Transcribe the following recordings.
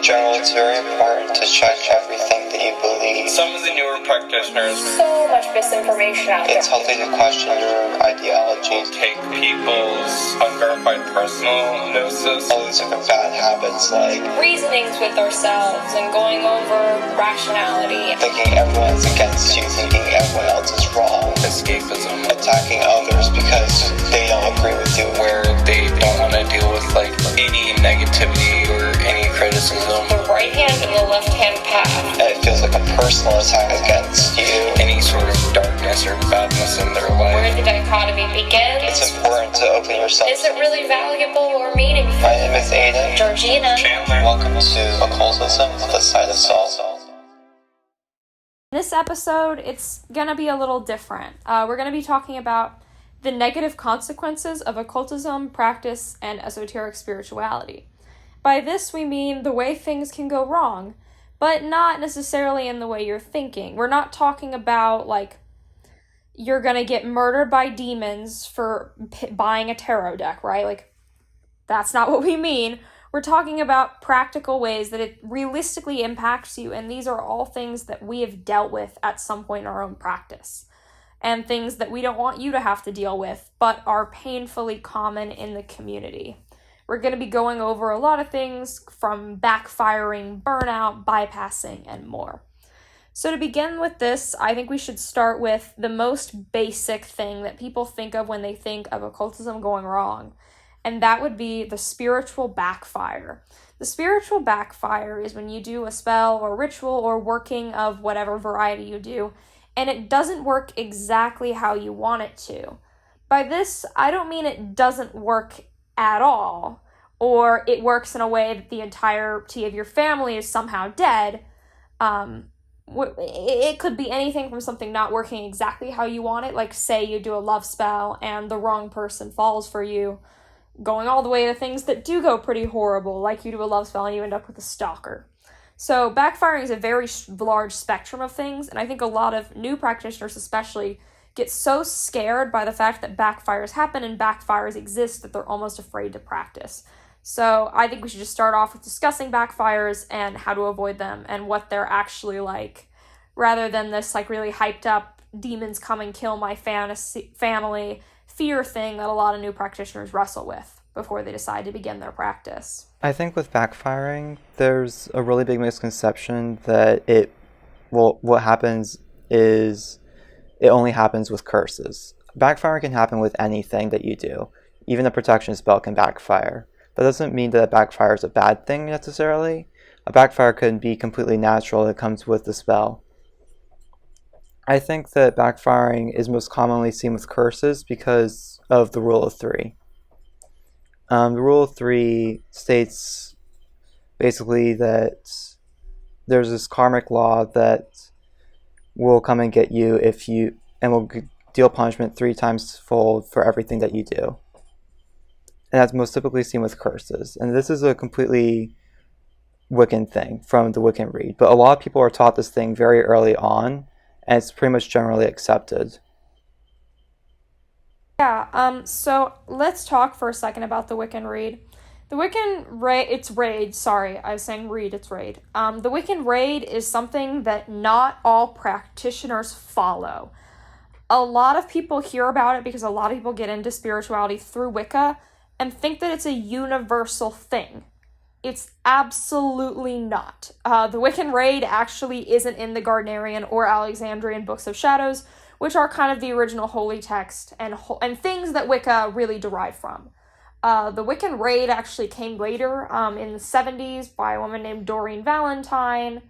Generally, it's very important to check everything that you believe. Some of the newer practitioners, so much misinformation out there. It's healthy to question your ideology. Take people's unverified personal gnosis. All these different bad habits like reasonings with ourselves and going over rationality. Thinking everyone's against you, thinking everyone else is wrong. Escapism. Attacking others because they don't agree with you. Where they don't want to deal with like any negativity or any criticism. The right hand and the left hand path. And it feels like a personal attack against you. Any sort of darkness or badness in their life. Where the dichotomy begins. It's important to open yourself. Is it really valuable or meaningful? My name is AIDEN. GEORGINA. CHANDLER. Welcome to Occultism, the side of Saul. In this episode, it's going to be a little different. We're going to be talking about the negative consequences of occultism, practice, and esoteric spirituality. By this, we mean the way things can go wrong, but not necessarily in the way you're thinking. We're not talking about, like, you're going to get murdered by demons for buying a tarot deck, right? Like, that's not what we mean. We're talking about practical ways that it realistically impacts you, and these are all things that we have dealt with at some point in our own practice, and things that we don't want you to have to deal with, but are painfully common in the community. We're going to be going over a lot of things from backfiring, burnout, bypassing, and more. So to begin with this, I think we should start with the most basic thing that people think of when they think of occultism going wrong, and that would be the spiritual backfire. The spiritual backfire is when you do a spell or ritual or working of whatever variety you do, and it doesn't work exactly how you want it to. By this, I don't mean it doesn't work at all, or it works in a way that the entirety of your family is somehow dead. It could be anything from something not working exactly how you want it, like say you do a love spell and the wrong person falls for you, going all the way to things that do go pretty horrible, like you do a love spell and you end up with a stalker. So backfiring is a very large spectrum of things, and I think a lot of new practitioners especially get so scared by the fact that backfires happen and backfires exist that they're almost afraid to practice. So I think we should just start off with discussing backfires and how to avoid them and what they're actually like, rather than this like really hyped up demons come and kill my family fear thing that a lot of new practitioners wrestle with before they decide to begin their practice. I think with backfiring, there's a really big misconception that what happens is it only happens with curses. Backfiring can happen with anything that you do. Even a protection spell can backfire. That doesn't mean that a backfire is a bad thing necessarily. A backfire can be completely natural. It comes with the spell. I think that backfiring is most commonly seen with curses because of the rule of three. The rule of three states basically that there's this karmic law that will come and get you and will deal punishment 3 times fold for everything that you do. And that's most typically seen with curses. And this is a completely Wiccan thing from the Wiccan Read. But a lot of people are taught this thing very early on, and it's pretty much generally accepted. Yeah, so let's talk for a second about the Wiccan Raid. The Wiccan Raid, it's Raid, sorry, I was saying Read, it's Raid. The Wiccan Raid is something that not all practitioners follow. A lot of people hear about it because a lot of people get into spirituality through Wicca and think that it's a universal thing. It's absolutely not. The Wiccan Raid actually isn't in the Gardnerian or Alexandrian Books of Shadows, which are kind of the original holy text and things that Wicca really derived from. The Wiccan Raid actually came later in the 70s by a woman named Doreen Valentine.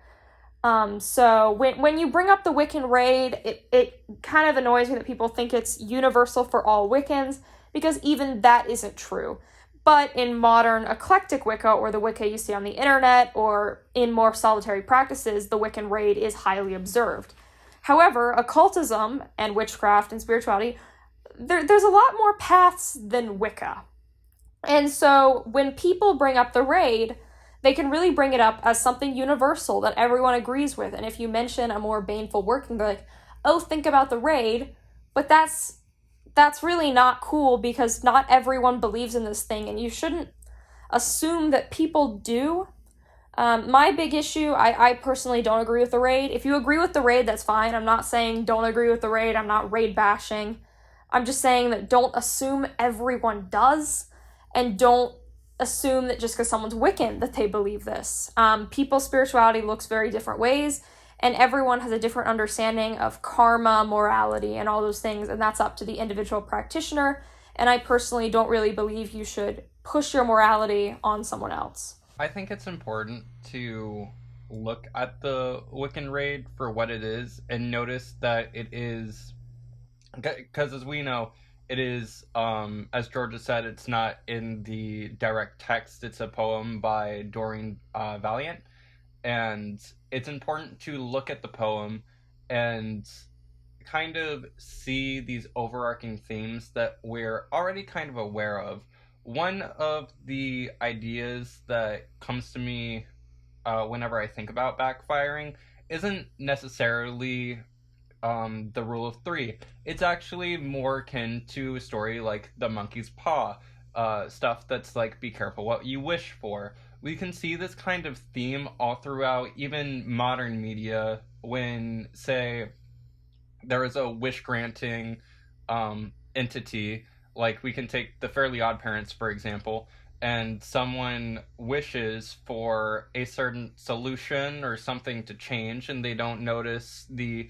So when you bring up the Wiccan Raid, it kind of annoys me that people think it's universal for all Wiccans, because even that isn't true. But in modern eclectic Wicca, or the Wicca you see on the internet, or in more solitary practices, the Wiccan Raid is highly observed. However, occultism and witchcraft and spirituality, there's a lot more paths than Wicca. And so when people bring up the Raid, they can really bring it up as something universal that everyone agrees with. And if you mention a more baneful working, they're like, oh, think about the Raid. But that's really not cool, because not everyone believes in this thing, and you shouldn't assume that people do My big issue, I personally don't agree with the raid. If you agree with the raid, that's fine. I'm not saying don't agree with the raid. I'm not raid bashing. I'm just saying that don't assume everyone does, and don't assume that just because someone's Wiccan that they believe this. People's spirituality looks very different ways, and everyone has a different understanding of karma, morality, and all those things, and that's up to the individual practitioner, and I personally don't really believe you should push your morality on someone else. I think it's important to look at the Wiccan raid for what it is and notice that it is, because as we know, it is, as Georgia said, it's not in the direct text. It's a poem by Doreen Valiant, and it's important to look at the poem and kind of see these overarching themes that we're already kind of aware of. One of the ideas that comes to me whenever I think about backfiring isn't necessarily the rule of three. It's actually more akin to a story like the monkey's paw, stuff that's like, be careful what you wish for. We can see this kind of theme all throughout even modern media when, say, there is a wish-granting entity. Like, we can take the Fairly Odd Parents, for example, and someone wishes for a certain solution or something to change, and they don't notice the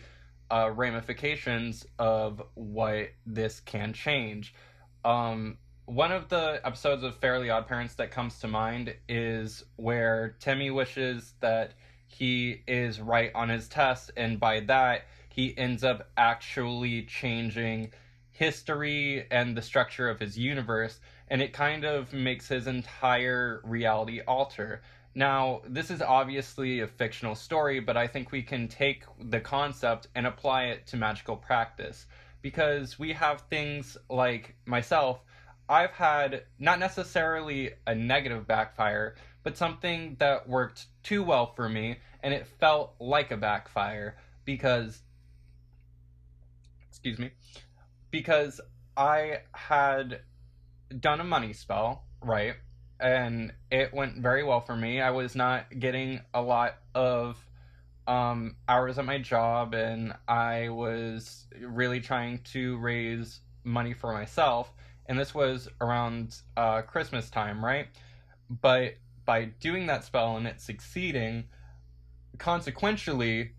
ramifications of what this can change. One of the episodes of Fairly Odd Parents that comes to mind is where Timmy wishes that he is right on his test, and by that, he ends up actually changing history and the structure of his universe, and it kind of makes his entire reality alter. Now, this is obviously a fictional story, but I think we can take the concept and apply it to magical practice, because we have things like myself. I've had not necessarily a negative backfire, but something that worked too well for me, and it felt like a backfire because I had done a money spell, right? And it went very well for me. I was not getting a lot of hours at my job, and I was really trying to raise money for myself. And this was around Christmas time, right? But by doing that spell and it succeeding, consequentially,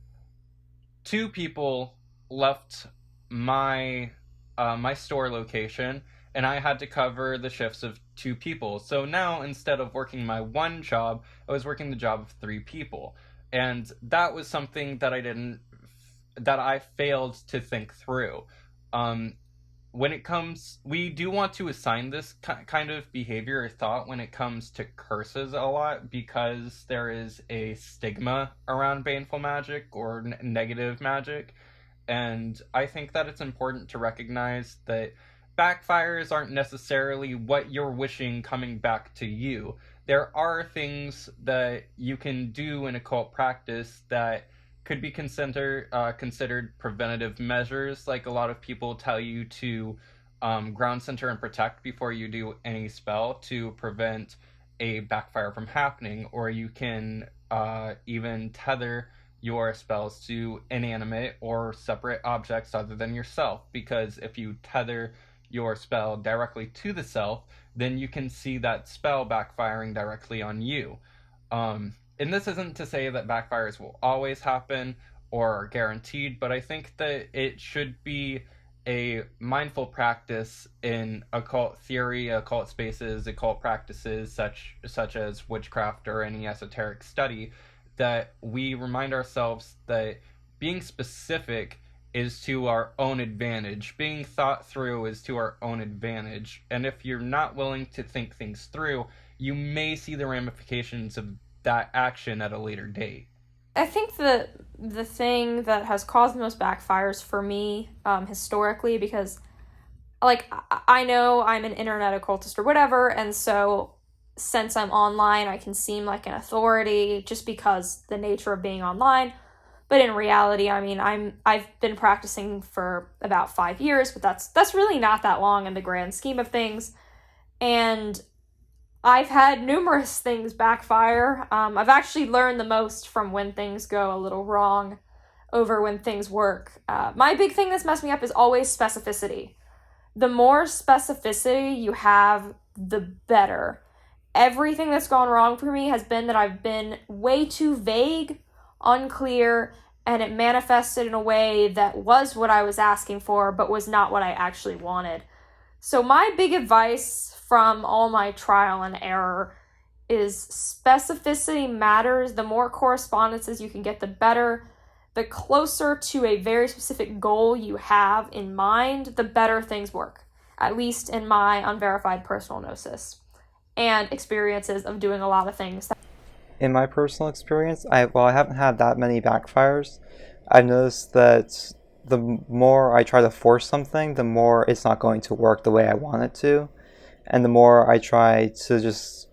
2 people left my store location, and I had to cover the shifts of 2 people. So now, instead of working my one job, I was working the job of 3 people. And that was something that I failed to think through. We do want to assign this kind of behavior or thought when it comes to curses a lot, because there is a stigma around baneful magic or negative magic. And I think that it's important to recognize that backfires aren't necessarily what you're wishing coming back to you. There are things that you can do in occult practice that could be considered preventative measures. Like, a lot of people tell you to ground center and protect before you do any spell to prevent a backfire from happening, or you can even tether your spells to inanimate or separate objects other than yourself, because if you tether your spell directly to the self, then you can see that spell backfiring directly on you. And this isn't to say that backfires will always happen or are guaranteed, but I think that it should be a mindful practice in occult theory, occult spaces, occult practices such as witchcraft or any esoteric study, that we remind ourselves that being specific is to our own advantage. Being thought through is to our own advantage. And if you're not willing to think things through, you may see the ramifications of that action at a later date. I think the thing that has caused the most backfires for me historically, because like I know I'm an internet occultist or whatever, and so since I'm online I can seem like an authority just because the nature of being online. But in reality, I mean, I've been practicing for about 5 years, but that's really not that long in the grand scheme of things. And I've had numerous things backfire. I've actually learned the most from when things go a little wrong over when things work. My big thing that's messed me up is always specificity. The more specificity you have, the better. Everything that's gone wrong for me has been that I've been way too vague, unclear, and it manifested in a way that was what I was asking for, but was not what I actually wanted. So my big advice from all my trial and error is specificity matters. The more correspondences you can get, the better. The closer to a very specific goal you have in mind, the better things work, at least in my unverified personal gnosis and experiences of doing a lot of things. In my personal experience, I haven't had that many backfires. I've noticed that the more I try to force something, the more it's not going to work the way I want it to. And the more I try to just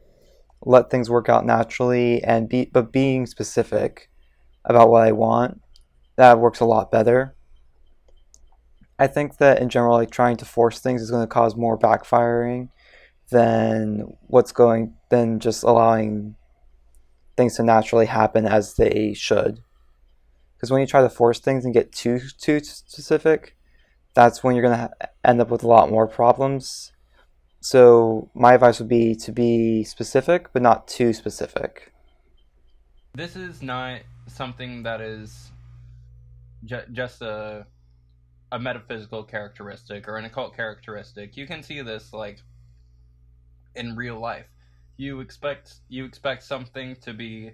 let things work out naturally but being specific about what I want, that works a lot better. I think that in general, like trying to force things is going to cause more backfiring than just allowing things to naturally happen as they should. Because when you try to force things and get too specific, that's when you're going to end up with a lot more problems. So my advice would be to be specific, but not too specific. This is not something that is just a metaphysical characteristic or an occult characteristic. You can see this like in real life. You expect something to be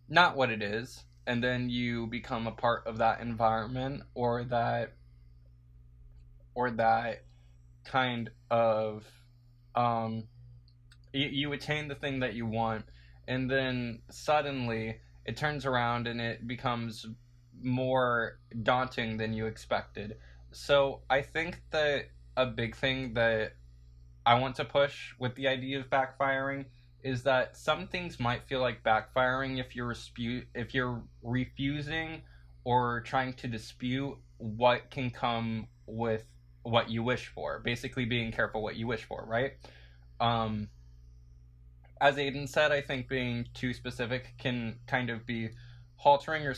not what it is, and then you become a part of that environment or that kind of you attain the thing that you want, and then suddenly it turns around and it becomes more daunting than you expected. So I think that a big thing that I want to push with the idea of backfiring is that some things might feel like backfiring if you're refusing or trying to dispute what can come with what you wish for. Basically being careful what you wish for, right? As Aiden said, I think being too specific can kind of be haltering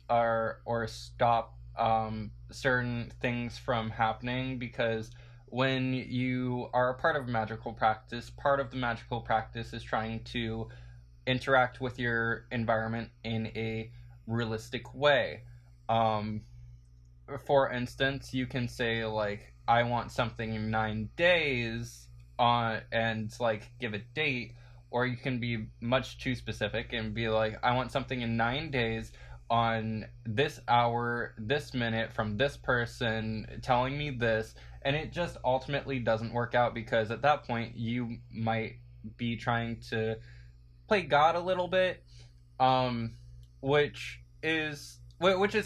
or stop certain things from happening, because when you are a part of a magical practice, part of the magical practice is trying to interact with your environment in a realistic way. For instance, you can say, like, I want something in 9 days and like give a date, or you can be much too specific and be like, I want something in 9 days on this hour, this minute, from this person telling me this, and it just ultimately doesn't work out, because at that point you might be trying to play God a little bit, which is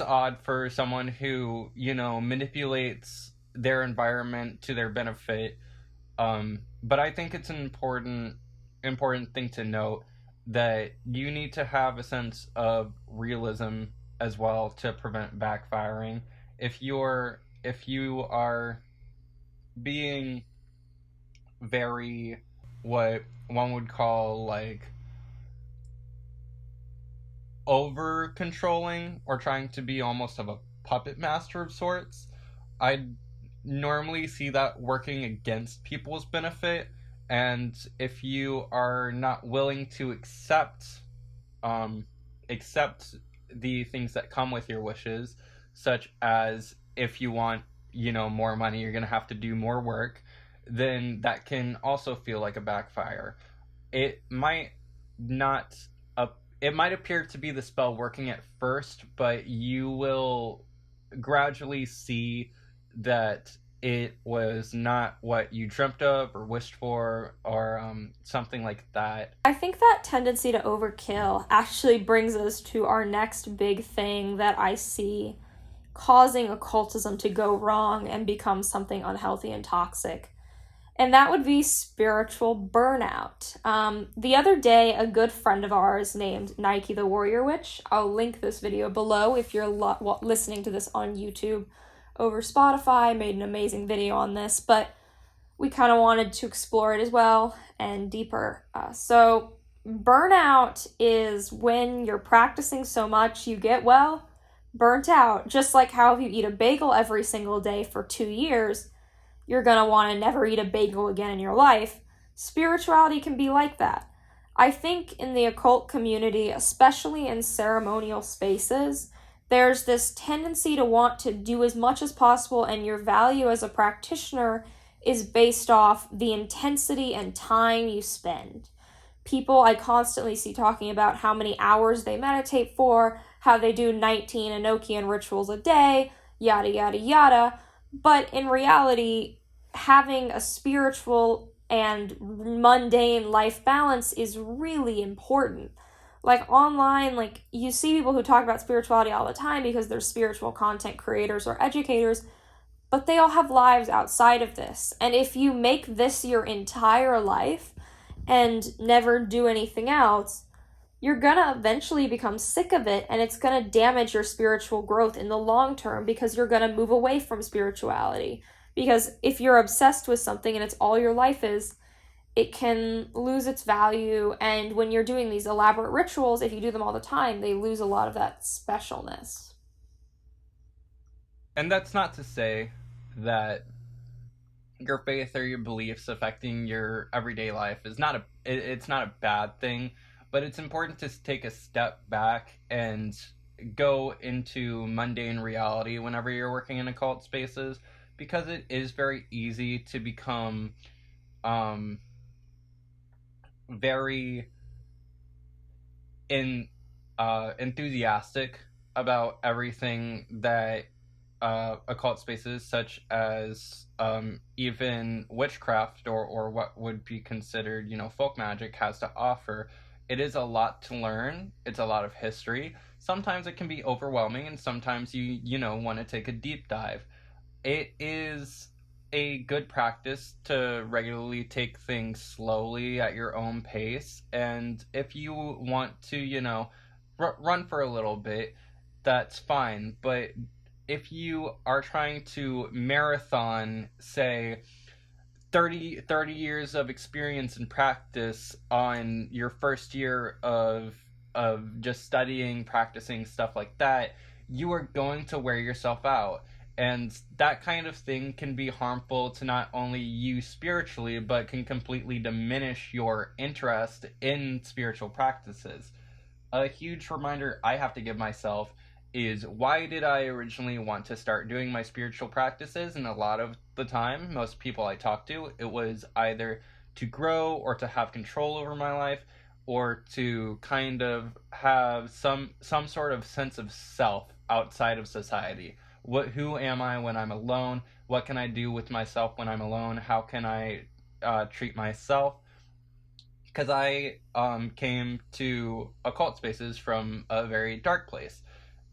odd for someone who, manipulates their environment to their benefit. But I think it's an important thing to note that you need to have a sense of realism as well to prevent backfiring. If you are being very, what one would call, like, over controlling or trying to be almost of a puppet master of sorts, I normally see that working against people's benefit. And if you are not willing to accept the things that come with your wishes, such as if you want, more money, you're going to have to do more work, then that can also feel like a backfire. It might appear to be the spell working at first, but you will gradually see that it was not what you dreamt of or wished for, or something like that. I think that tendency to overkill actually brings us to our next big thing that I see causing occultism to go wrong and become something unhealthy and toxic. And that would be spiritual burnout. The other day, a good friend of ours named Nike the Warrior Witch, I'll link this video below if you're listening to this on YouTube over Spotify, made an amazing video on this, but we kind of wanted to explore it as well and deeper. So burnout is when you're practicing so much you get, well, burnt out. Just like how if you eat a bagel every single day for 2 years, you're going to want to never eat a bagel again in your life. Spirituality can be like that. I think in the occult community, especially in ceremonial spaces, there's this tendency to want to do as much as possible, and your value as a practitioner is based off the intensity and time you spend. People I constantly see talking about how many hours they meditate for, how they do 19 Enochian rituals a day, yada, yada, yada. But in reality, having a spiritual and mundane life balance is really important. Like online, like you see people who talk about spirituality all the time because they're spiritual content creators or educators, but they all have lives outside of this. And if you make this your entire life and never do anything else, you're gonna eventually become sick of it, and it's gonna damage your spiritual growth in the long term because you're gonna move away from spirituality. Because if you're obsessed with something and it's all your life is, it can lose its value, and when you're doing these elaborate rituals, if you do them all the time, they lose a lot of that specialness. And that's not to say that your faith or your beliefs affecting your everyday life is not it's not a bad thing, but it's important to take a step back and go into mundane reality whenever you're working in occult spaces, because it is very easy to become very enthusiastic about everything that occult spaces such as even witchcraft or what would be considered, folk magic has to offer. It is a lot to learn. It's a lot of history. Sometimes it can be overwhelming, and sometimes you want to take a deep dive. It is a good practice to regularly take things slowly at your own pace, and if you want to, run for a little bit, that's fine. But if you are trying to marathon, say, 30 years of experience and practice on your first year of just studying, practicing, stuff like that, you are going to wear yourself out. And that kind of thing can be harmful to not only you spiritually, but can completely diminish your interest in spiritual practices. A huge reminder I have to give myself is, why did I originally want to start doing my spiritual practices? And a lot of the time, most people I talk to, it was either to grow or to have control over my life, or to kind of have some sort of sense of self outside of society. Who am I when I'm alone? What can I do with myself when I'm alone? How can I treat myself? Because I came to occult spaces from a very dark place.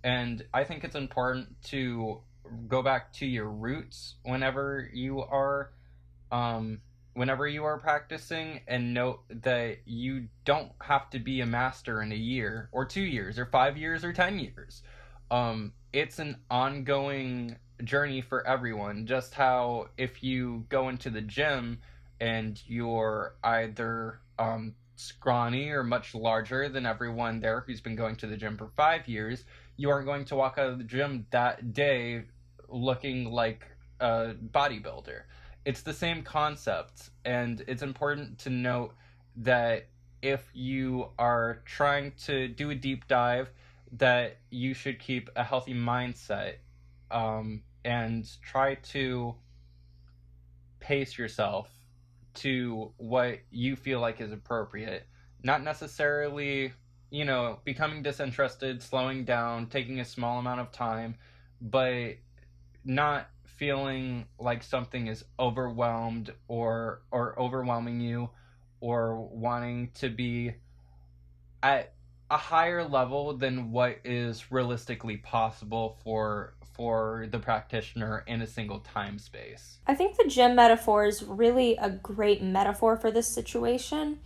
And I think it's important to go back to your roots whenever you are practicing, and note that you don't have to be a master in a year or 2 years or 5 years or 10 years. It's an ongoing journey for everyone. Just how if you go into the gym and you're either scrawny or much larger than everyone there who's been going to the gym for 5 years, you aren't going to walk out of the gym that day looking like a bodybuilder. It's the same concept, and it's important to note that if you are trying to do a deep dive, that you should keep a healthy mindset, and try to pace yourself to what you feel like is appropriate. Not necessarily, becoming disinterested, slowing down, taking a small amount of time, but not feeling like something is overwhelmed or overwhelming you, or wanting to be at a higher level than what is realistically possible for the practitioner in a single time space. I think the gym metaphor is really a great metaphor for this situation,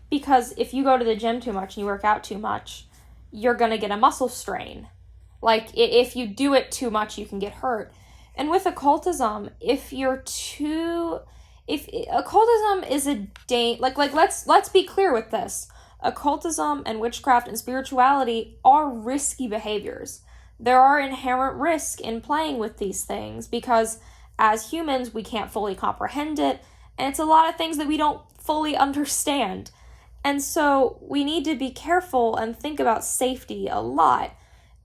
because if you go to the gym too much and you work out too much, you're going to get a muscle strain. Like, if you do it too much, you can get hurt. And with occultism, if if occultism is let's be clear with this. Occultism and witchcraft and spirituality are risky behaviors. There are inherent risk in playing with these things because as humans we can't fully comprehend it, and it's a lot of things that we don't fully understand. And so we need to be careful and think about safety a lot.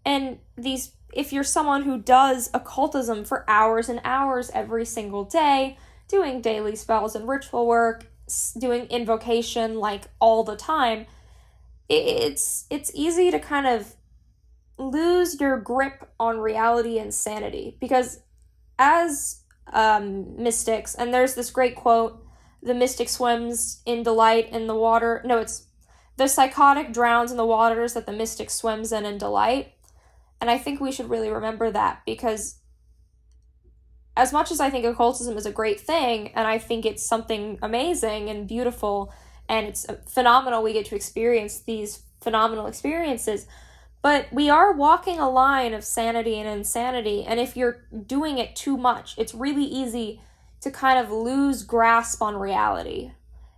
And if you're someone who does occultism for hours and hours every single day, doing daily spells and ritual work, doing invocation like all the time, it's easy to kind of lose your grip on reality and sanity. Because as mystics, and there's this great quote, the mystic swims in delight in the water. No, it's the psychotic drowns in the waters that the mystic swims in delight. And I think we should really remember that, because as much as I think occultism is a great thing, and I think it's something amazing and beautiful, and it's phenomenal we get to experience these phenomenal experiences, but we are walking a line of sanity and insanity, and if you're doing it too much, it's really easy to kind of lose grasp on reality.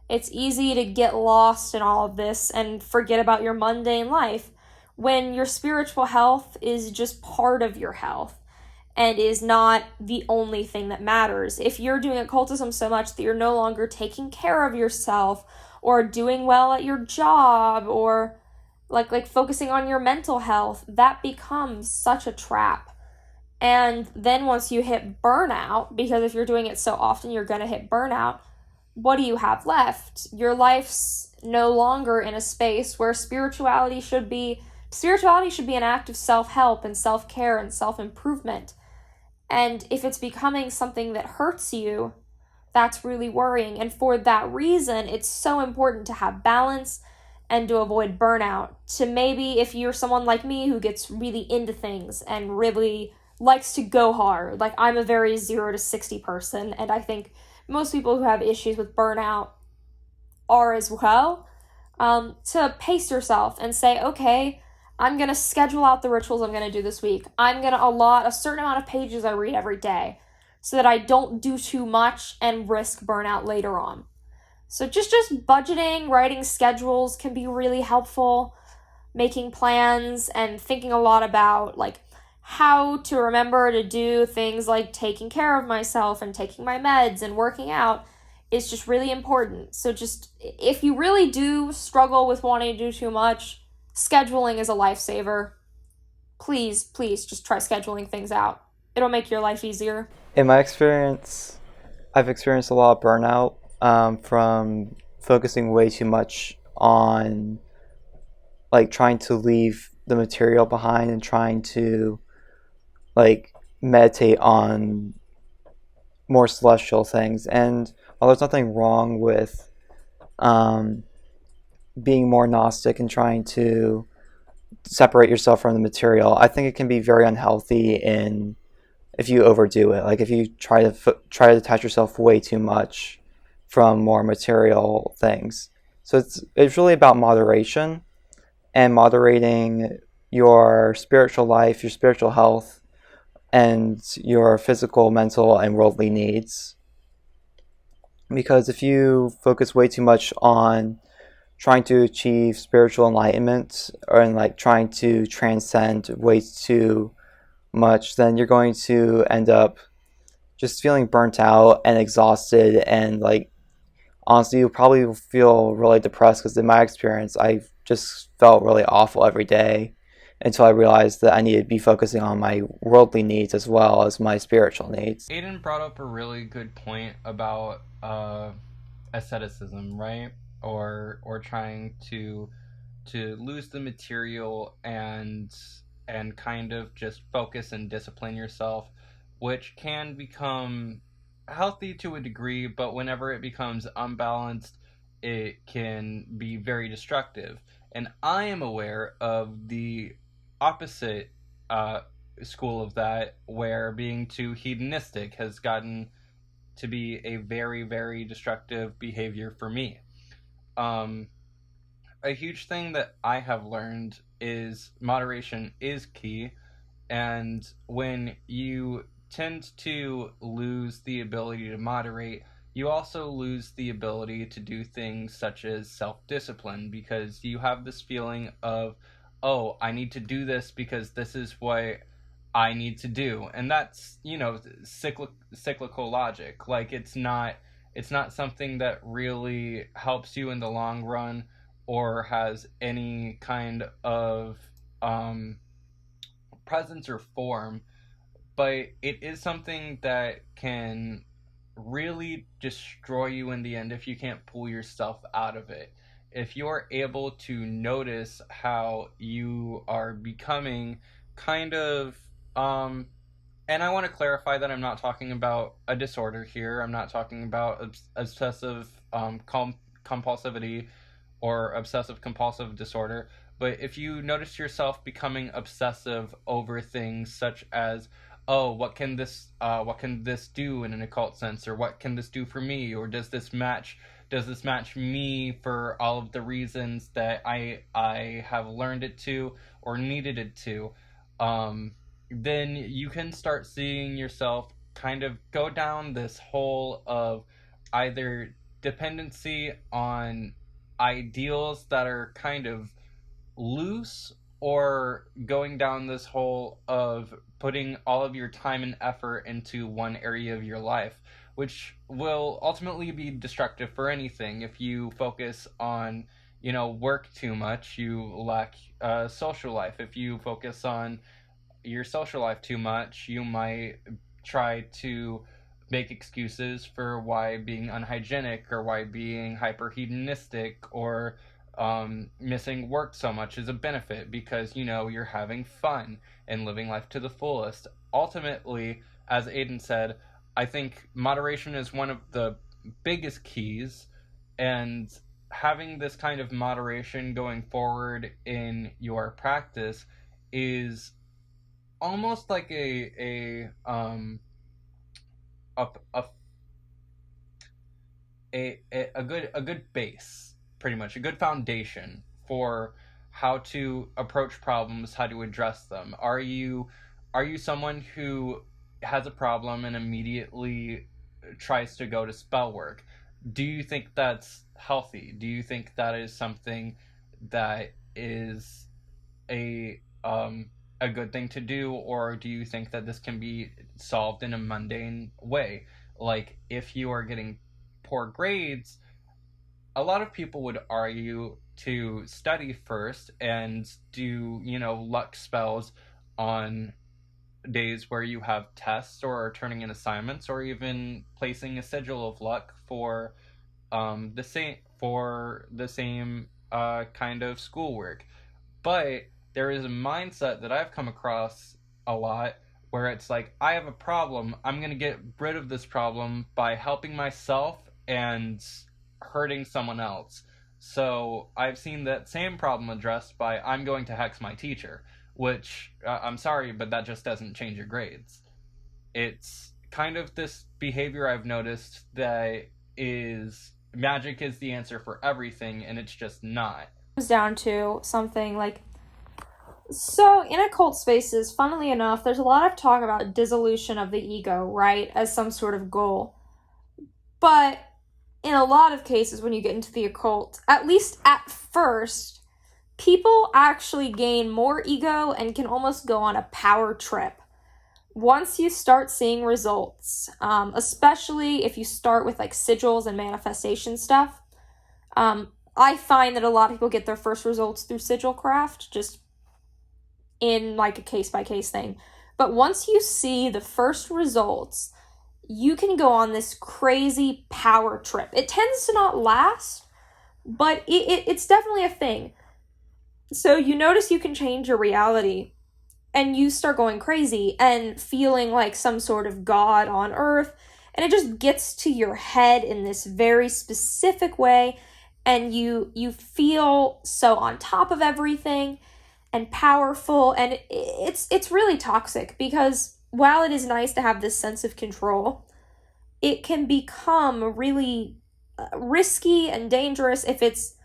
It's easy to get lost in all of this and forget about your mundane life, when your spiritual health is just part of your health and is not the only thing that matters. If you're doing occultism so much that you're no longer taking care of yourself or doing well at your job or like focusing on your mental health, that becomes such a trap. And then once you hit burnout, because if you're doing it so often, you're going to hit burnout, what do you have left? Your life's no longer in a space where spirituality should be an act of self-help and self-care and self-improvement. And if it's becoming something that hurts you, that's really worrying. And for that reason, it's so important to have balance and to avoid burnout. To maybe, if you're someone like me who gets really into things and really likes to go hard, like I'm a very 0 to 60 person, and I think most people who have issues with burnout are as well, to pace yourself and say, okay, I'm going to schedule out the rituals I'm going to do this week. I'm going to allot a certain amount of pages I read every day so that I don't do too much and risk burnout later on. So just budgeting, writing schedules can be really helpful, making plans and thinking a lot about like how to remember to do things like taking care of myself and taking my meds and working out is just really important. So just if you really do struggle with wanting to do too much, scheduling is a lifesaver. Please just try scheduling things out. It'll make your life easier. In my experience, I've experienced a lot of burnout from focusing way too much on like trying to leave the material behind and trying to like meditate on more celestial things. And while there's nothing wrong with being more Gnostic and trying to separate yourself from the material, I think it can be very unhealthy if you overdo it. Like if you try to detach yourself way too much from more material things. So it's really about moderation and moderating your spiritual life, your spiritual health, and your physical, mental, and worldly needs. Because if you focus way too much on trying to achieve spiritual enlightenment and like trying to transcend way too much, then you're going to end up just feeling burnt out and exhausted, and like honestly you'll probably feel really depressed, because in my experience I just felt really awful every day until I realized that I needed to be focusing on my worldly needs as well as my spiritual needs. Aiden brought up a really good point about asceticism, right? Or trying to lose the material and kind of just focus and discipline yourself, which can become healthy to a degree, but whenever it becomes unbalanced, it can be very destructive. And I am aware of the opposite school of that, where being too hedonistic has gotten to be a very, very destructive behavior for me. A huge thing that I have learned is moderation is key, and when you tend to lose the ability to moderate, you also lose the ability to do things such as self-discipline, because you have this feeling of, oh, I need to do this because this is what I need to do. And that's, cyclical logic. Like, it's not something that really helps you in the long run or has any kind of presence or form, but it is something that can really destroy you in the end if you can't pull yourself out of it. If you're able to notice how you are becoming kind of and I want to clarify that I'm not talking about a disorder here. I'm not talking about obsessive compulsivity or obsessive compulsive disorder. But if you notice yourself becoming obsessive over things such as, oh, what can this do in an occult sense, or what can this do for me, or does this match me for all of the reasons that I have learned it to or needed it to, then you can start seeing yourself kind of go down this hole of either dependency on ideals that are kind of loose, or going down this hole of putting all of your time and effort into one area of your life, which will ultimately be destructive for anything. If you focus on, work too much, you lack social life. If you focus on your social life too much, you might try to make excuses for why being unhygienic, or why being hyper hedonistic, or missing work so much is a benefit, because you're having fun and living life to the fullest. Ultimately, as Aiden said, I think moderation is one of the biggest keys, and having this kind of moderation going forward in your practice is almost like a good base, pretty much a good foundation for how to approach problems, how to address them. Are you someone who has a problem and immediately tries to go to spell work? Do you think that's healthy? Do you think that is something that is a good thing to do, or do you think that this can be solved in a mundane way? Like, if you are getting poor grades, a lot of people would argue to study first and do, luck spells on days where you have tests, or are turning in assignments, or even placing a sigil of luck for the same kind of schoolwork. But there is a mindset that I've come across a lot where it's like, I have a problem, I'm going to get rid of this problem by helping myself and hurting someone else. So I've seen that same problem addressed by, I'm going to hex my teacher, which, I'm sorry, but that just doesn't change your grades. It's kind of this behavior I've noticed that is, magic is the answer for everything, and it's just not. It comes down to something like, so in occult spaces, funnily enough, there's a lot of talk about dissolution of the ego, right, as some sort of goal. But in a lot of cases, when you get into the occult, at least at first, people actually gain more ego and can almost go on a power trip once you start seeing results, especially if you start with like sigils and manifestation stuff. I find that a lot of people get their first results through sigil craft, just in like a case-by-case thing. But once you see the first results, you can go on this crazy power trip. It tends to not last, but it's definitely a thing. So you notice you can change your reality, and you start going crazy and feeling like some sort of god on earth, and it just gets to your head in this very specific way, and you feel so on top of everything and powerful, and it's really toxic, because while it is nice to have this sense of control, it can become really risky and dangerous if it's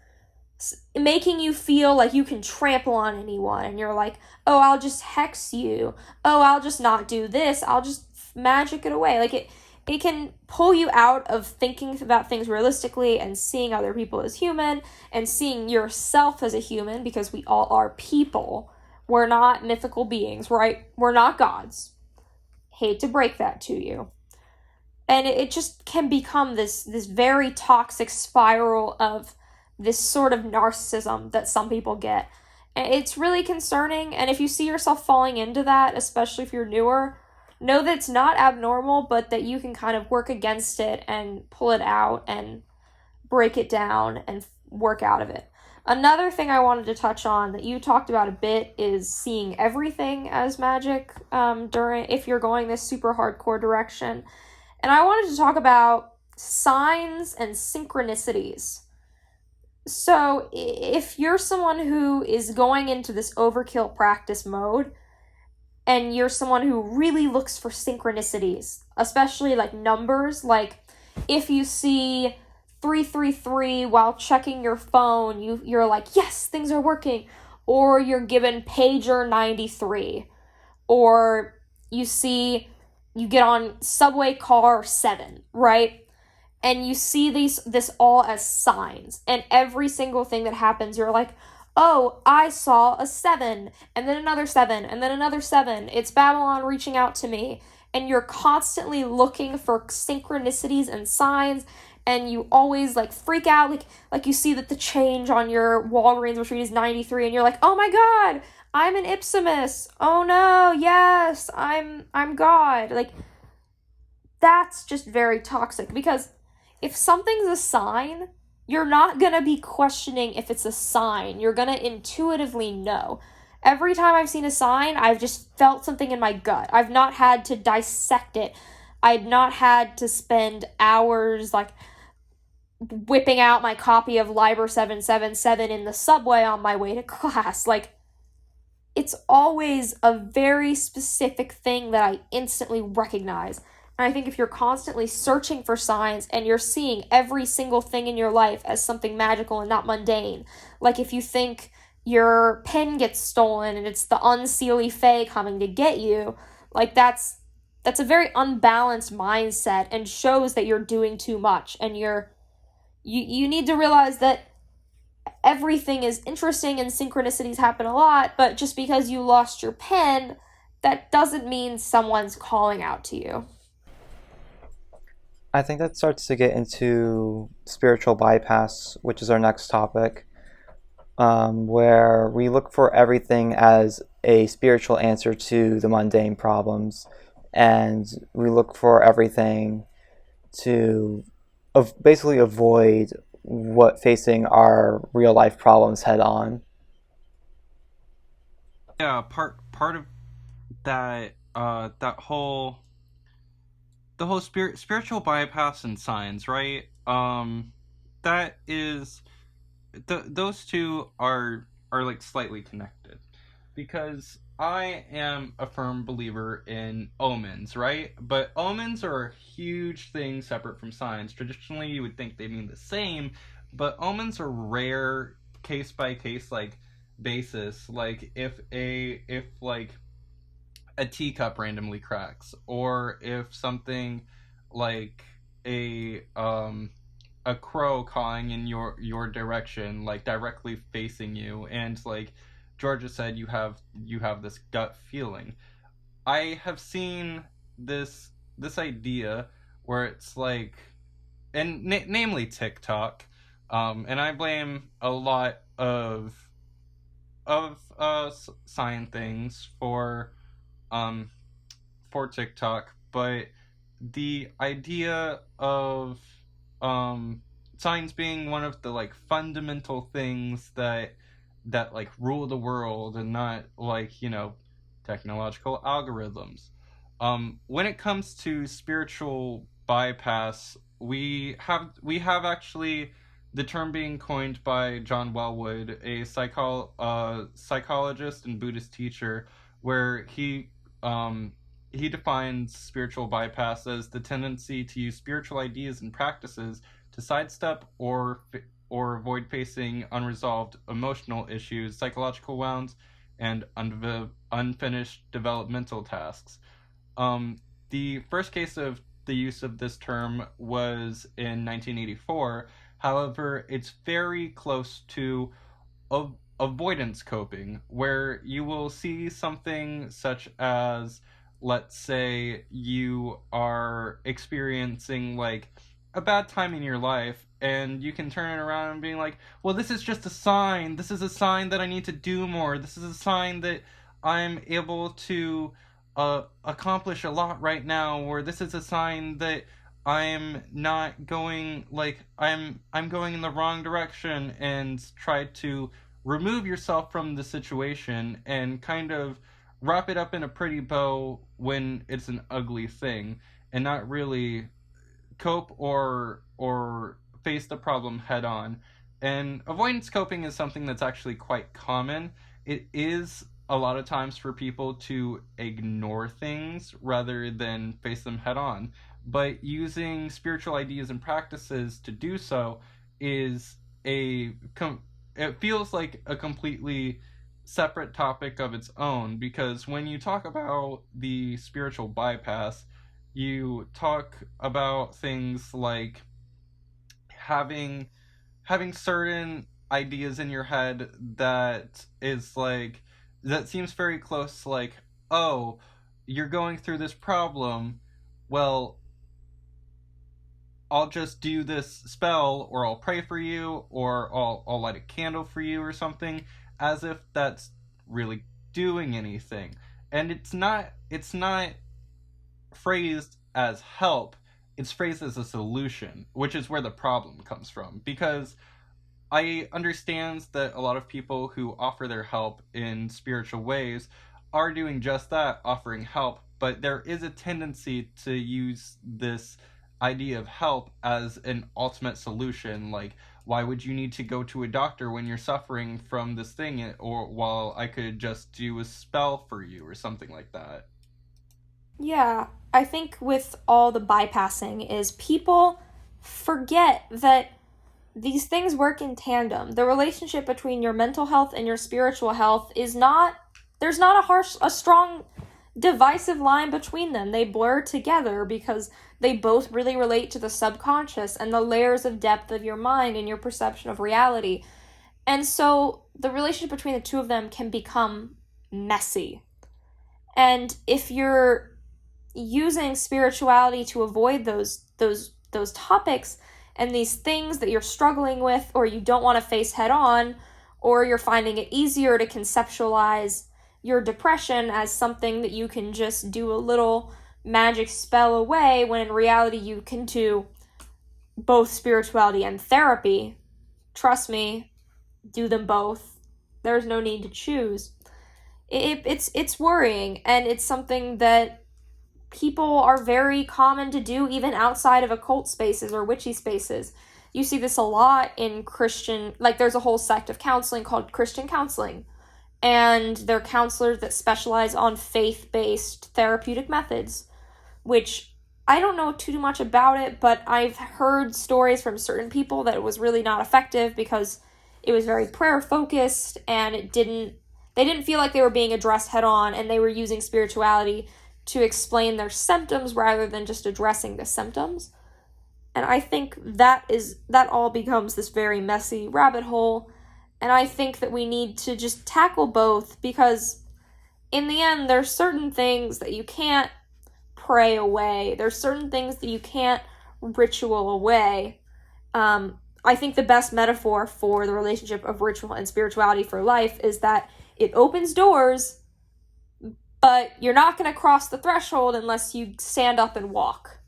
making you feel like you can trample on anyone, and you're like, oh, I'll just hex you, oh, I'll just not do this, I'll just magic it away. Like, it can pull you out of thinking about things realistically and seeing other people as human and seeing yourself as a human, because we all are people. We're not mythical beings, right? We're not gods. Hate to break that to you. And it just can become this very toxic spiral of this sort of narcissism that some people get. And it's really concerning, and if you see yourself falling into that, especially if you're newer, know that it's not abnormal, but that you can kind of work against it and pull it out and break it down and work out of it. Another thing I wanted to touch on that you talked about a bit is seeing everything as magic if you're going this super hardcore direction. And I wanted to talk about signs and synchronicities. So if you're someone who is going into this overkill practice mode, and you're someone who really looks for synchronicities, especially like numbers, like if you see 333 while checking your phone, you're like, yes, things are working. Or you're given pager 93. Or you get on subway car 7, right? And you see this all as signs. And every single thing that happens, you're like, oh, I saw a 7, and then another 7, and then another 7. It's Babylon reaching out to me. And you're constantly looking for synchronicities and signs, and you always like freak out, like you see that the change on your Walgreens receipt is 93, and you're like, oh my god, I'm an Ipsimus. Oh no, yes, I'm God. Like, that's just very toxic, because if something's a sign, you're not gonna be questioning if it's a sign. You're gonna intuitively know. Every time I've seen a sign, I've just felt something in my gut. I've not had to dissect it. I've not had to spend hours like whipping out my copy of Liber 777 in the subway on my way to class. Like, it's always a very specific thing that I instantly recognize. And I think if you're constantly searching for signs and you're seeing every single thing in your life as something magical and not mundane, like if you think your pen gets stolen and it's the unseelie fae coming to get you, like that's a very unbalanced mindset and shows that you're doing too much, and you need to realize that everything is interesting and synchronicities happen a lot, but just because you lost your pen, that doesn't mean someone's calling out to you. I think that starts to get into spiritual bypass, which is our next topic, where we look for everything as a spiritual answer to the mundane problems, and we look for everything to basically avoid facing our real life problems head on. Yeah, part of that the whole spiritual bypass and signs, right? That is those two are like slightly connected, because I am a firm believer in omens, right? But omens are a huge thing separate from signs. Traditionally, you would think they mean the same, but omens are rare, case by case like basis. Like if like a teacup randomly cracks, or if something like a crow cawing in your direction, like directly facing you, and like Georgia said, you have this gut feeling. I have seen this idea where it's like, and namely TikTok, and I blame a lot of sign things for TikTok, but the idea of signs being one of the like fundamental things that like rule the world, and not like, you know, technological algorithms. When it comes to spiritual bypass, we have actually the term being coined by John Wellwood, a psychologist and Buddhist teacher, where he defines spiritual bypass as the tendency to use spiritual ideas and practices to sidestep or avoid facing unresolved emotional issues, psychological wounds, and unfinished developmental tasks. The first case of the use of this term was in 1984. However, it's very close to avoidance coping, where you will see something such as, let's say, you are experiencing like a bad time in your life, and you can turn it around and be like, well, this is just a sign. This is a sign that I need to do more. This is a sign that I'm able to accomplish a lot right now, or this is a sign that I'm not going, like, I'm going in the wrong direction, and try to remove yourself from the situation and kind of wrap it up in a pretty bow when it's an ugly thing, and not really cope or face the problem head on. And avoidance coping is something that's actually quite common. It is a lot of times for people to ignore things rather than face them head on. But using spiritual ideas and practices to do so is it feels like a completely separate topic of its own, because when you talk about the spiritual bypass, you talk about things like having certain ideas in your head that is like, that seems very close, like, oh, you're going through this problem, well, I'll just do this spell, or I'll pray for you, or I'll light a candle for you or something, as if that's really doing anything. And it's not phrased as help, it's phrased as a solution, which is where the problem comes from. Because I understand that a lot of people who offer their help in spiritual ways are doing just that, offering help, but there is a tendency to use this idea of help as an ultimate solution. Like, why would you need to go to a doctor when you're suffering from this thing, or while I could just do a spell for you or something like that? Yeah, I think with all the bypassing is people forget that these things work in tandem. The relationship between your mental health and your spiritual health is not, there's not a strong divisive line between them. They blur together because they both really relate to the subconscious and the layers of depth of your mind and your perception of reality. And so the relationship between the two of them can become messy. And if you're using spirituality to avoid those topics and these things that you're struggling with, or you don't want to face head on, or you're finding it easier to conceptualize your depression as something that you can just do a little magic spell away, when in reality you can do both spirituality and therapy. Trust me, do them both. There's no need to choose. It's worrying, and it's something that people are very common to do even outside of occult spaces or witchy spaces. You see this a lot in Christian, like there's a whole sect of counseling called Christian counseling, and they're counselors that specialize on faith-based therapeutic methods, which I don't know too much about it, but I've heard stories from certain people that it was really not effective because it was very prayer-focused, and they didn't feel like they were being addressed head-on, and they were using spirituality to explain their symptoms rather than just addressing the symptoms. And I think that all becomes this very messy rabbit hole, and I think that we need to just tackle both, because in the end, there's certain things that you can't pray away. There's certain things that you can't ritual away. I think the best metaphor for the relationship of ritual and spirituality for life is that it opens doors, but you're not going to cross the threshold unless you stand up and walk.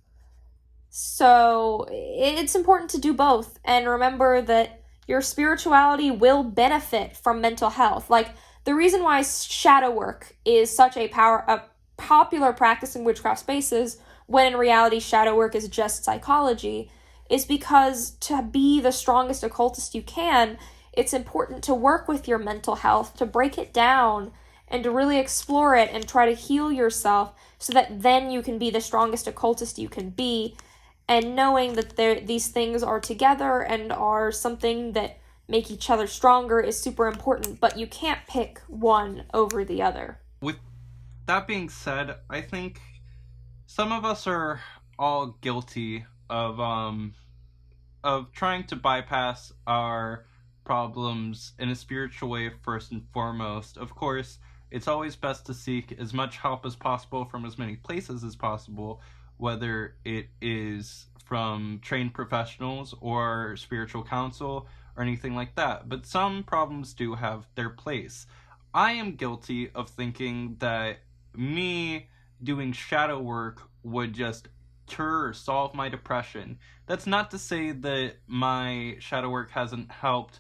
So it's important to do both, and remember that your spirituality will benefit from mental health. Like, the reason why shadow work is such a popular practice in witchcraft spaces, when in reality shadow work is just psychology, is because to be the strongest occultist you can, it's important to work with your mental health, to break it down, and to really explore it and try to heal yourself so that then you can be the strongest occultist you can be. And knowing that these things are together and are something that make each other stronger is super important, but you can't pick one over the other. With that being said, I think some of us are all guilty of trying to bypass our problems in a spiritual way first and foremost. Of course, it's always best to seek as much help as possible from as many places as possible, whether it is from trained professionals or spiritual counsel or anything like that. But some problems do have their place. I am guilty of thinking that me doing shadow work would just cure or solve my depression. That's not to say that my shadow work hasn't helped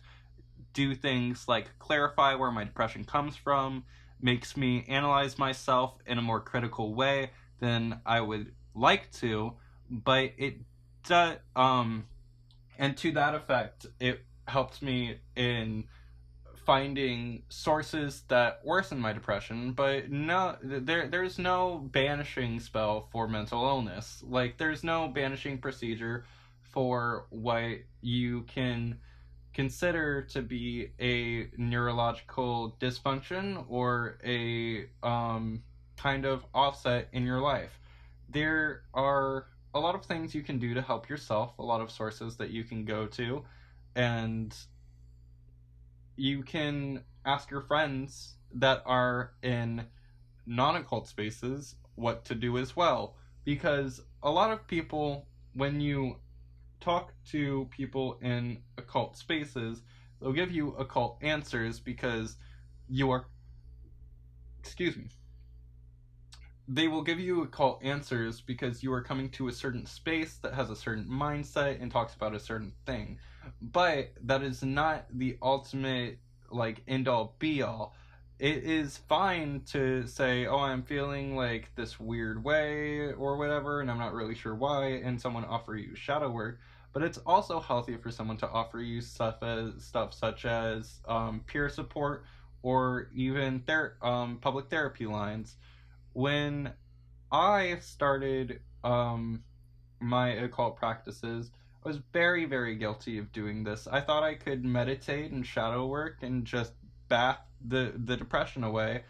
do things like clarify where my depression comes from, makes me analyze myself in a more critical way than I would like to, but it does, and to that effect, it helped me in finding sources that worsen my depression. But no, there's no banishing spell for mental illness. Like, there's no banishing procedure for what you can consider to be a neurological dysfunction or a kind of offset in your life. There are a lot of things you can do to help yourself, a lot of sources that you can go to, and you can ask your friends that are in non-occult spaces what to do as well. Because a lot of people, when you talk to people in occult spaces, they'll give you occult answers because you are... Excuse me. They will give you occult answers because you are coming to a certain space that has a certain mindset and talks about a certain thing. But that is not the ultimate, like, end-all be-all. It is fine to say, oh, I'm feeling like this weird way or whatever, and I'm not really sure why, and someone offer you shadow work. But it's also healthy for someone to offer you stuff such as peer support or even public therapy lines. When I started my occult practices, I was very, very guilty of doing this. I thought I could meditate and shadow work and just bath the depression away.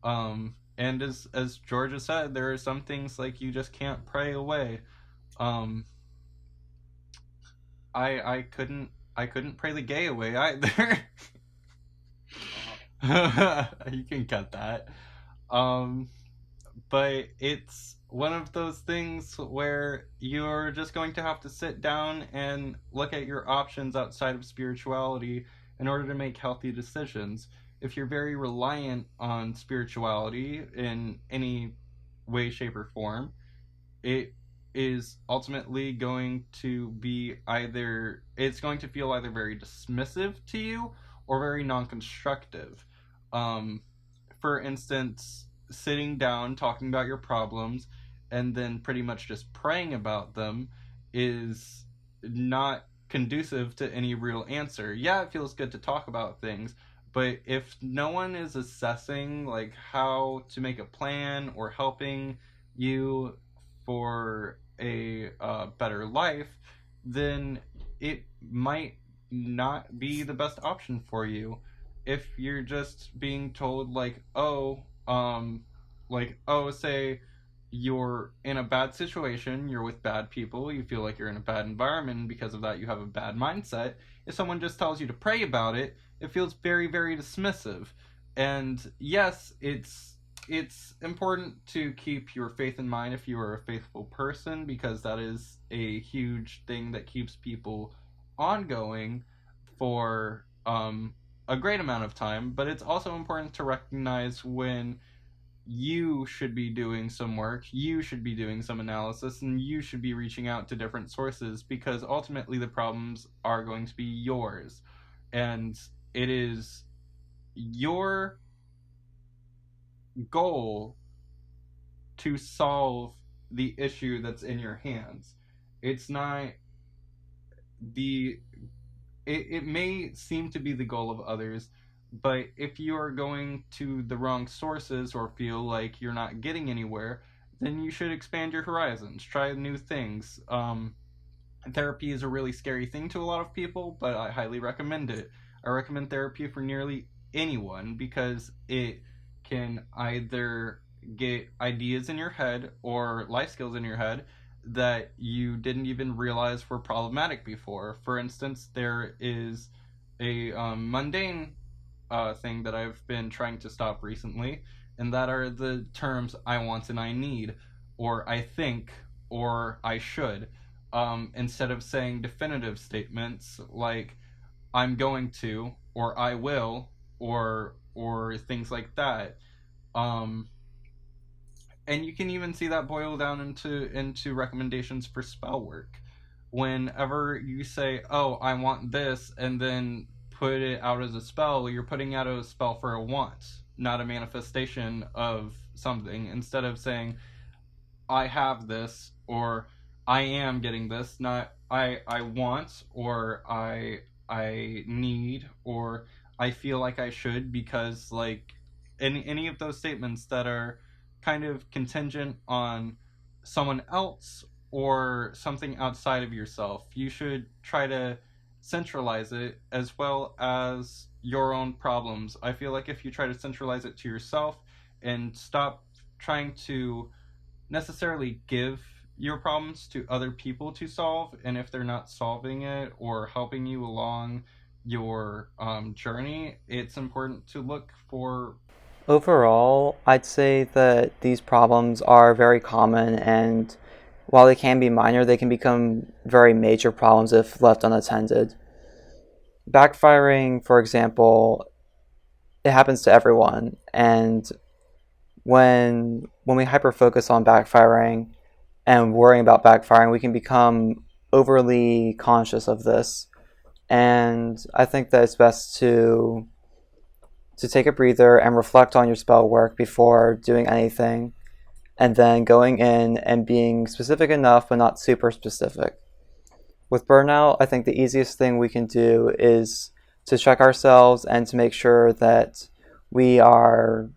And as Georgia said, there are some things like you just can't pray away. I couldn't pray the gay away either. You can cut that. But it's one of those things where you're just going to have to sit down and look at your options outside of spirituality in order to make healthy decisions. If you're very reliant on spirituality in any way, shape, or form, it is ultimately going to be it's going to feel either very dismissive to you or very non-constructive. For instance, sitting down, talking about your problems, and then pretty much just praying about them is not conducive to any real answer. Yeah, it feels good to talk about things, but if no one is assessing like how to make a plan or helping you for a better life, then it might not be the best option for you. If you're just being told say you're in a bad situation, you're with bad people, you feel like you're in a bad environment, and because of that you have a bad mindset. If someone just tells you to pray about it, it feels very, very dismissive. And yes, it's important to keep your faith in mind if you are a faithful person, because that is a huge thing that keeps people ongoing for a great amount of time. But it's also important to recognize when you should be doing some work, you should be doing some analysis, and you should be reaching out to different sources, because ultimately the problems are going to be yours, and it is your goal to solve the issue that's in your hands. It's not it may seem to be the goal of others, but if you are going to the wrong sources or feel like you're not getting anywhere, then you should expand your horizons, try new things. Therapy is a really scary thing to a lot of people, but I highly recommend it. I recommend therapy for nearly anyone, because it can either get ideas in your head or life skills in your head that you didn't even realize were problematic before. For instance, there is a mundane thing that I've been trying to stop recently, and that are the terms I want and I need, or I think, or I should, instead of saying definitive statements like I'm going to, or I will, or things like that. And you can even see that boil down into recommendations for spell work. Whenever you say, "Oh, I want this," and then put it out as a spell, you're putting out a spell for a want, not a manifestation of something. Instead of saying, "I have this," or "I am getting this," not I want, or I need, or I feel like I should, because like any of those statements that are kind of contingent on someone else or something outside of yourself, you should try to centralize it as well as your own problems. I feel like if you try to centralize it to yourself and stop trying to necessarily give your problems to other people to solve, and if they're not solving it or helping you along your journey, it's important to look for. Overall, I'd say that these problems are very common, and while they can be minor, they can become very major problems if left unattended. Backfiring, for example, it happens to everyone, and when we hyper-focus on backfiring and worrying about backfiring, we can become overly conscious of this. And I think that it's best to take a breather and reflect on your spell work before doing anything, and then going in and being specific enough but not super specific. With Burnout, I think the easiest thing we can do is to check ourselves and to make sure that we're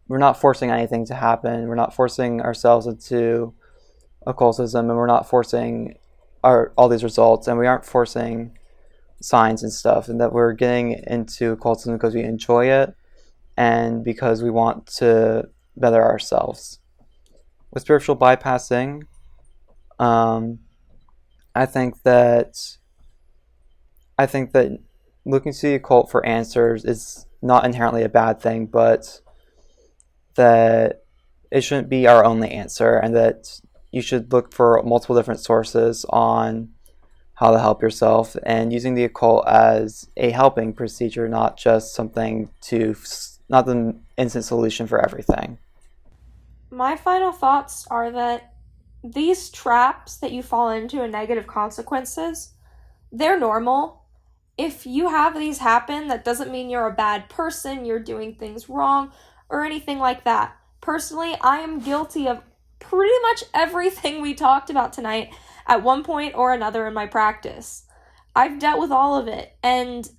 not forcing anything to happen. We're not forcing ourselves into occultism, and we're not forcing all these results, and we aren't forcing signs and stuff, and that we're getting into occultism because we enjoy it and because we want to better ourselves. With spiritual bypassing, I think that looking to the occult for answers is not inherently a bad thing, but that it shouldn't be our only answer, and that you should look for multiple different sources on how to help yourself, and using the occult as a helping procedure, not the instant solution for everything. My final thoughts are that these traps that you fall into and negative consequences, they're normal. If you have these happen, that doesn't mean you're a bad person, you're doing things wrong, or anything like that. Personally, I am guilty of pretty much everything we talked about tonight at one point or another in my practice. I've dealt with all of it, and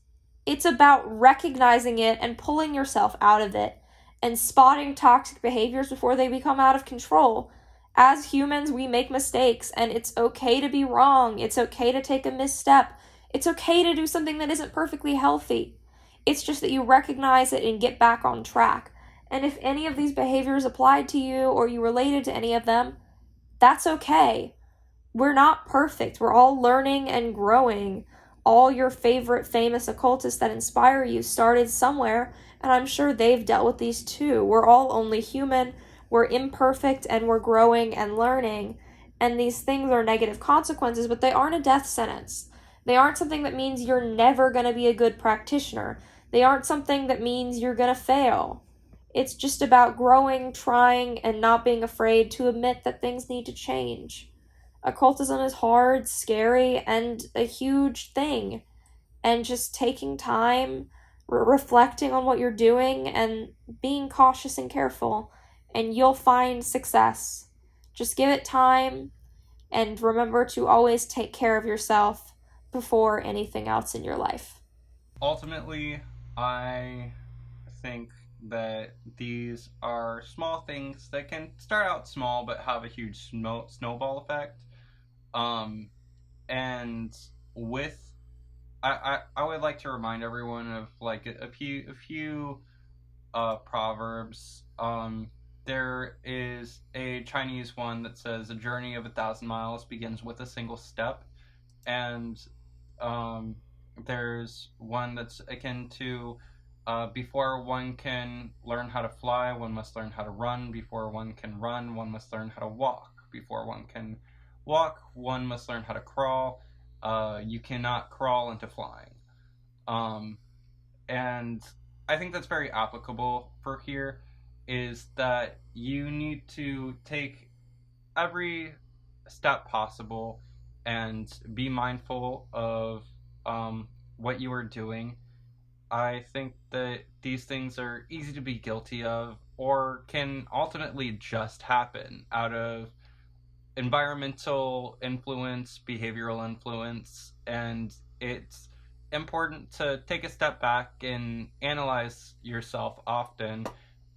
it's about recognizing it and pulling yourself out of it and spotting toxic behaviors before they become out of control. As humans, we make mistakes, and it's okay to be wrong. It's okay to take a misstep. It's okay to do something that isn't perfectly healthy. It's just that you recognize it and get back on track. And if any of these behaviors applied to you or you related to any of them, that's okay. We're not perfect. We're all learning and growing. All your favorite famous occultists that inspire you started somewhere, and I'm sure they've dealt with these too. We're all only human. We're imperfect, and we're growing and learning. And these things are negative consequences, but they aren't a death sentence. They aren't something that means you're never going to be a good practitioner. They aren't something that means you're going to fail. It's just about growing, trying, and not being afraid to admit that things need to change. Occultism is hard, scary, and a huge thing. And just taking time, reflecting on what you're doing, and being cautious and careful, and you'll find success. Just give it time, and remember to always take care of yourself before anything else in your life. Ultimately, I think that these are small things that can start out small but have a huge snowball effect. And with I would like to remind everyone of like a few proverbs. there is a Chinese one that says a journey of 1,000 miles begins with a single step. And there's one that's akin to before one can learn how to fly, one must learn how to run. Before one can run, one must learn how to walk. Before one can walk, one must learn how to crawl. You cannot crawl into flying. And I think that's very applicable for here, is that you need to take every step possible and be mindful of what you are doing. I think that these things are easy to be guilty of, or can ultimately just happen out of environmental influence, behavioral influence, and it's important to take a step back and analyze yourself often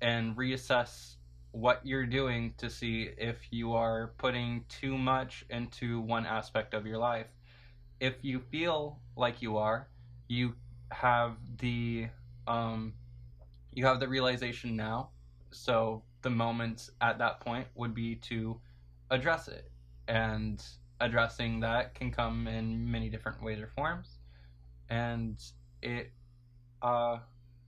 and reassess what you're doing to see if you are putting too much into one aspect of your life. If you feel like you are, you have the realization now, so the moment at that point would be to address it, and addressing that can come in many different ways or forms, and it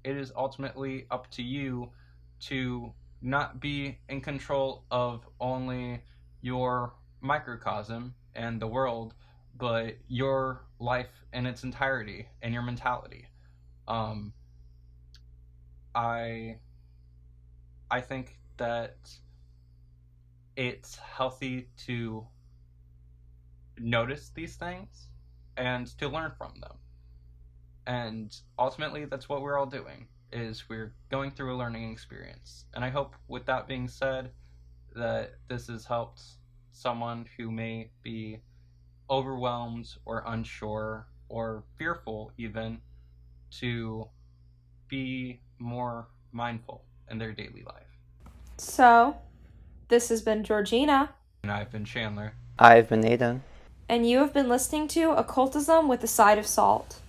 is ultimately up to you to not be in control of only your microcosm and the world, but your life in its entirety and your mentality. I think that it's healthy to notice these things and to learn from them. And ultimately, that's what we're all doing, is we're going through a learning experience. And I hope, with that being said, that this has helped someone who may be overwhelmed or unsure or fearful even to be more mindful in their daily life. So, this has been Georgina. And I've been Chandler. I've been AIDEN. And you have been listening to Occultism with a Side of Salt.